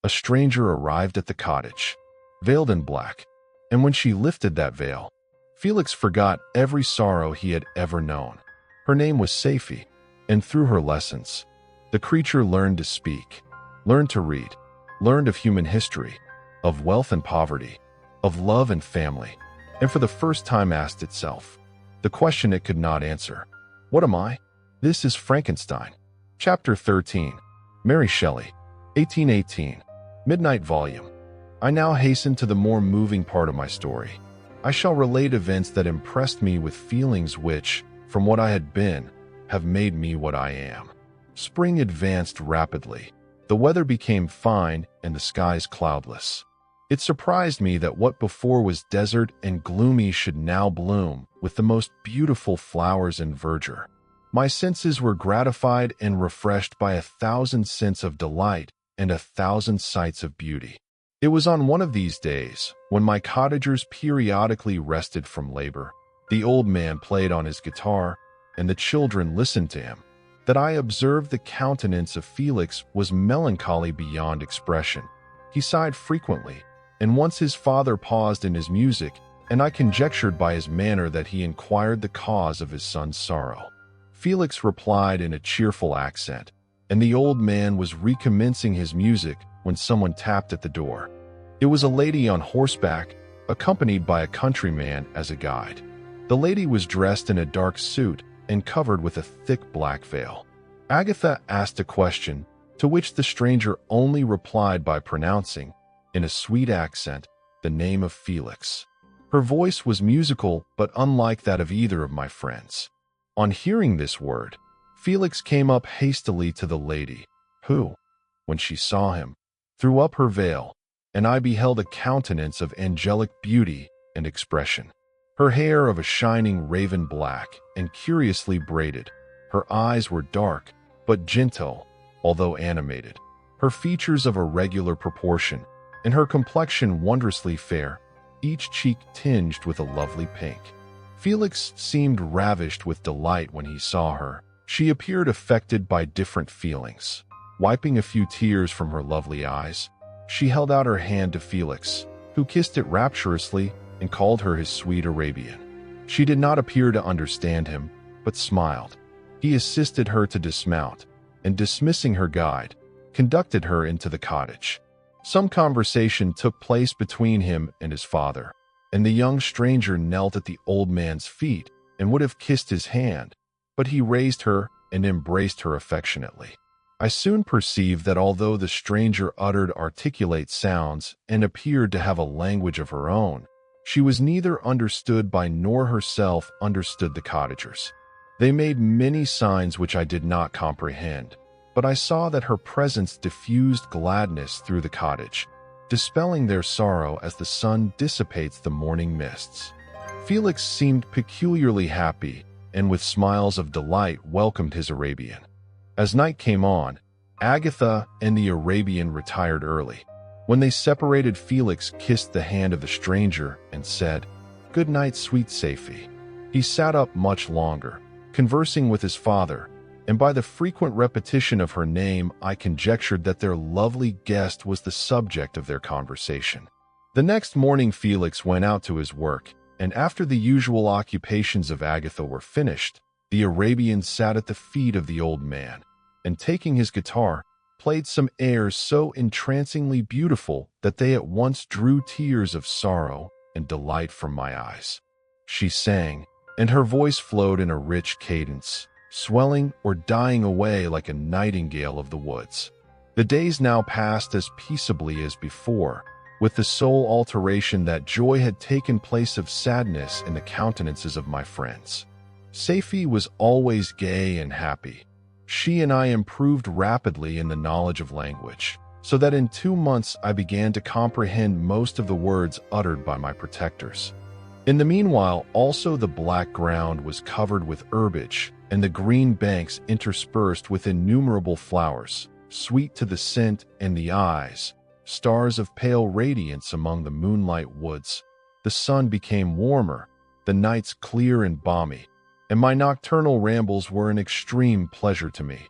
a stranger arrived at the cottage, veiled in black, and when she lifted that veil, Felix forgot every sorrow he had ever known. Her name was Safie, and through her lessons, the creature learned to speak, learned to read, learned of human history, of wealth and poverty, of love and family, and for the first time asked itself the question it could not answer: what am I? This is Frankenstein. Chapter 13. Mary Shelley, 1818. Midnight Volume. I now hasten to the more moving part of my story. I shall relate events that impressed me with feelings which, from what I had been, have made me what I am. Spring advanced rapidly. The weather became fine and the skies cloudless. It surprised me that what before was desert and gloomy should now bloom with the most beautiful flowers and verdure. My senses were gratified and refreshed by 1,000 scents of delight and 1,000 sights of beauty. It was on one of these days, when my cottagers periodically rested from labor, the old man played on his guitar, and the children listened to him, that I observed the countenance of Felix was melancholy beyond expression. He sighed frequently, and once his father paused in his music, and I conjectured by his manner that he inquired the cause of his son's sorrow. Felix replied in a cheerful accent, and the old man was recommencing his music when someone tapped at the door. It was a lady on horseback, accompanied by a countryman as a guide. The lady was dressed in a dark suit and covered with a thick black veil. Agatha asked a question, to which the stranger only replied by pronouncing, in a sweet accent, the name of Felix. Her voice was musical but unlike that of either of my friends. On hearing this word, Felix came up hastily to the lady, who, when she saw him, threw up her veil, and I beheld a countenance of angelic beauty and expression. Her hair of a shining raven black and curiously braided, her eyes were dark but gentle, although animated, her features of a regular proportion, and her complexion wondrously fair, each cheek tinged with a lovely pink. Felix seemed ravished with delight when he saw her. She appeared affected by different feelings. Wiping a few tears from her lovely eyes, she held out her hand to Felix, who kissed it rapturously and called her his sweet Arabian. She did not appear to understand him, but smiled. He assisted her to dismount, and dismissing her guide, conducted her into the cottage. Some conversation took place between him and his father, and the young stranger knelt at the old man's feet and would have kissed his hand, but he raised her and embraced her affectionately. I soon perceived that although the stranger uttered articulate sounds and appeared to have a language of her own, she was neither understood by nor herself understood the cottagers. They made many signs which I did not comprehend, but I saw that her presence diffused gladness through the cottage, dispelling their sorrow as the sun dissipates the morning mists. Felix seemed peculiarly happy, and with smiles of delight welcomed his Arabian. As night came on, Agatha and the Arabian retired early. When they separated, Felix kissed the hand of the stranger and said, "Good night, sweet Safie." He sat up much longer, conversing with his father, and by the frequent repetition of her name I conjectured that their lovely guest was the subject of their conversation. The next morning Felix went out to his work, and after the usual occupations of Agatha were finished, the Arabian sat at the feet of the old man, and taking his guitar, played some airs so entrancingly beautiful that they at once drew tears of sorrow and delight from my eyes. She sang, and her voice flowed in a rich cadence, swelling or dying away like a nightingale of the woods. The days now passed as peaceably as before, with the sole alteration that joy had taken place of sadness in the countenances of my friends. Safie was always gay and happy. She and I improved rapidly in the knowledge of language, so that in 2 months I began to comprehend most of the words uttered by my protectors. In the meanwhile, also the black ground was covered with herbage, and the green banks interspersed with innumerable flowers, sweet to the scent and the eyes, stars of pale radiance among the moonlight woods. The sun became warmer, the nights clear and balmy, and my nocturnal rambles were an extreme pleasure to me,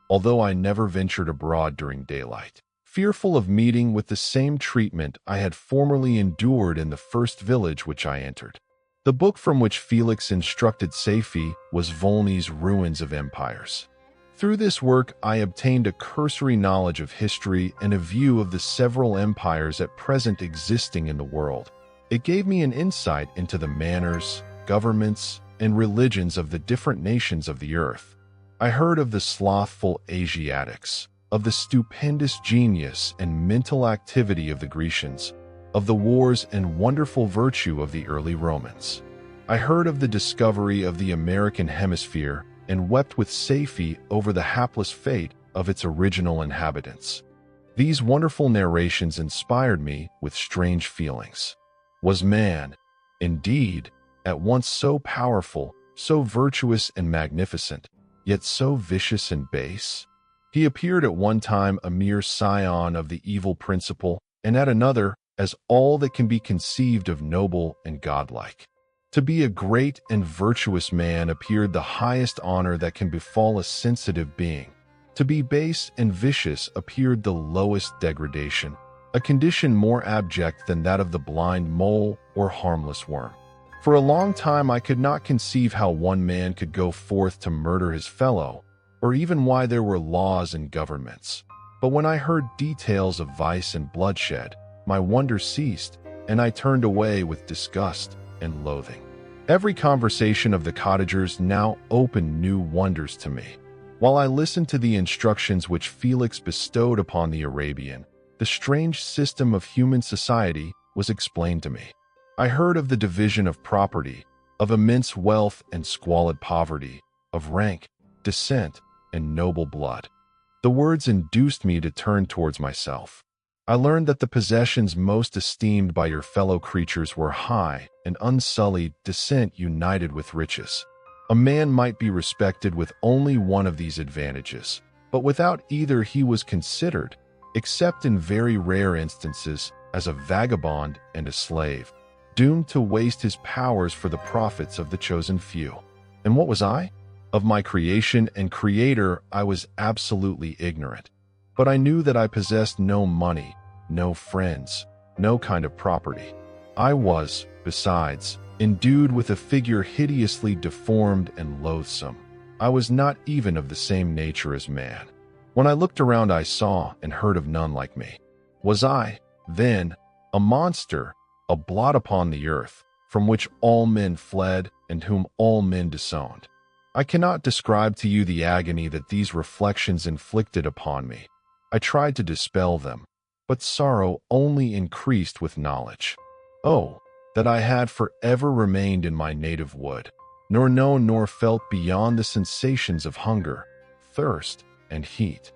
although I never ventured abroad during daylight. fearful of meeting with the same treatment I had formerly endured in the first village which I entered. The book from which Felix instructed Safie was Volney Ruins of Empires. Through this work, I obtained a cursory knowledge of history and a view of the several empires at present existing in the world. It gave me an insight into the manners, governments, and religions of the different nations of the earth. I heard of the slothful Asiatics, of the stupendous genius and mental activity of the Grecians, of the wars and wonderful virtue of the early Romans. I heard of the discovery of the American hemisphere and wept with Safie over the hapless fate of its original inhabitants. These wonderful narrations inspired me with strange feelings. Was man, indeed, at once so powerful, so virtuous and magnificent, yet so vicious and base? He appeared at one time a mere scion of the evil principle, and at another as all that can be conceived of noble and godlike. To be a great and virtuous man appeared the highest honor that can befall a sensitive being. To be base and vicious appeared the lowest degradation, a condition more abject than that of the blind mole or harmless worm. For a long time I could not conceive how one man could go forth to murder his fellow, or even why there were laws and governments. But when I heard details of vice and bloodshed, my wonder ceased, and I turned away with disgust and loathing. Every conversation of the cottagers now opened new wonders to me. While I listened to the instructions which Felix bestowed upon the Arabian, the strange system of human society was explained to me. I heard of the division of property, of immense wealth and squalid poverty, of rank, descent, and noble blood. The words induced me to turn towards myself. I learned that the possessions most esteemed by your fellow creatures were high and unsullied descent united with riches. A man might be respected with only one of these advantages, but without either he was considered, except in very rare instances, as a vagabond and a slave, doomed to waste his powers for the profits of the chosen few. And what was I? Of my creation and creator I was absolutely ignorant, but I knew that I possessed no money, no friends, no kind of property. I was, besides, endued with a figure hideously deformed and loathsome. I was not even of the same nature as man. When I looked around I saw and heard of none like me. Was I, then, a monster, a blot upon the earth, from which all men fled and whom all men disowned? I cannot describe to you the agony that these reflections inflicted upon me. I tried to dispel them, but sorrow only increased with knowledge. Oh, that I had forever remained in my native wood, nor known nor felt beyond the sensations of hunger, thirst, and heat.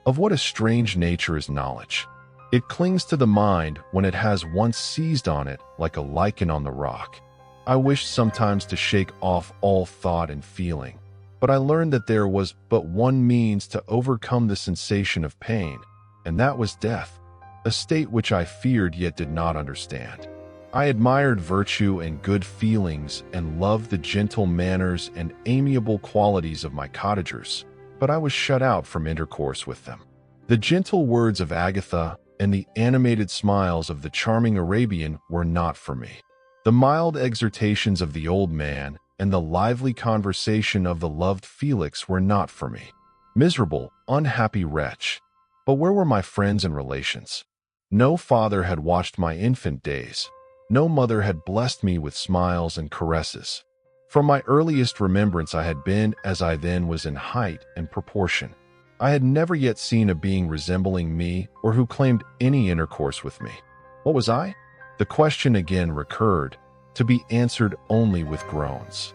Of what a strange nature is knowledge! It clings to the mind when it has once seized on it like a lichen on the rock. I wished sometimes to shake off all thought and feeling, but I learned that there was but one means to overcome the sensation of pain, and that was death, a state which I feared yet did not understand. I admired virtue and good feelings and loved the gentle manners and amiable qualities of my cottagers, but I was shut out from intercourse with them. The gentle words of Agatha and the animated smiles of the charming Arabian were not for me. The mild exhortations of the old man and the lively conversation of the loved Felix were not for me. Miserable, unhappy wretch! But where were my friends and relations? No father had watched my infant days. No mother had blessed me with smiles and caresses. From my earliest remembrance I had been as I then was in height and proportion. I had never yet seen a being resembling me or who claimed any intercourse with me. What was I? The question again recurred, to be answered only with groans.